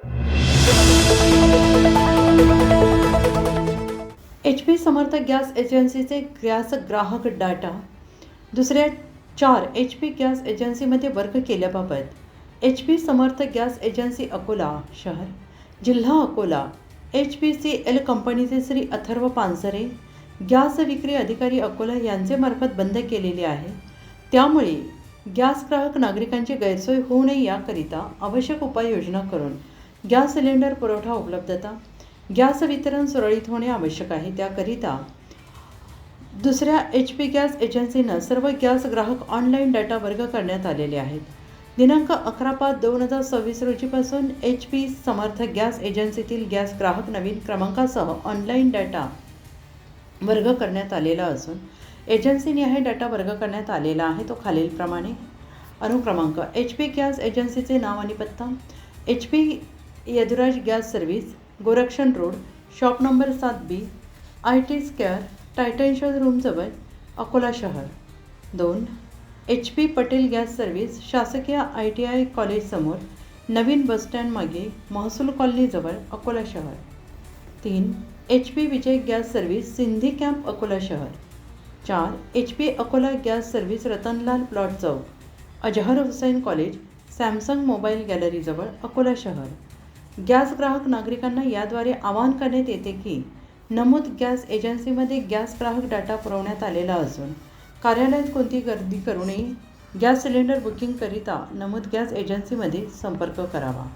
HP समर्थ gas एजन्सीचे gas ग्राहक data दुसऱ्या 4 HP gas एजन्सीमध्ये वर्ग केल्याबाबत HP समर्थ गॅस एजन्सी अकोला शहर जिल्हा अकोला HPCL कंपनीचे श्री अथर्व पानसरे गॅस विक्री अधिकारी अकोला यांचे मार्फत बंद केलेले आहे। त्यामुळे गॅस ग्राहक नागरिकांची गैरसोय होऊ नये याकरिता आवश्यक उपाययोजना करून गॅस सिलेंडर पुरवठा उपलब्धता गॅस वितरण सुरळीत होणे आवश्यक आहे। त्याकरिता दुसऱ्या HP गॅस एजन्सीनं सर्व गॅस ग्राहक ऑनलाईन डाटा वर्ग करण्यात आलेले आहेत। दिनांक 11/5/2026 रोजीपासून HP समर्थ गॅस एजन्सीतील गॅस ग्राहक नवीन क्रमांकासह ऑनलाईन डाटा वर्ग करण्यात आलेला असून एजन्सीने हा डाटा वर्ग करण्यात आलेला आहे तो खालीलप्रमाणे अनुक्रमांक HP गॅस एजन्सीचे नाव आणि पत्ता HP Yaduraj gas service Gorakshan road shop number 7B IT square Titan showroom जवळ अकोला शहर 2 HP पटेल गॅस सर्व्हिस शासकीय ITI कॉलेज समोर नवीन बसस्टँड मागे महसूल कॉलनी जवळ अकोला शहर 3 HP Vijay gas service Sindhi camp Akola शहर 4 HP Akola gas service Ratanlal plot chowk Azhar Hussain college Samsung mobile gallery जवळ अकोला शहर। गॅस ग्राहक नागरिकांना याद्वारे आवाहन करण्यात येते की नमूद गॅस एजन्सीमध्ये गॅस ग्राहक डाटा पुरवण्यात आलेला असून कार्यालयात कोणती गर्दी करू नये। गॅस सिलेंडर बुकिंगकरिता नमूद गॅस एजन्सीमध्ये संपर्क करावा।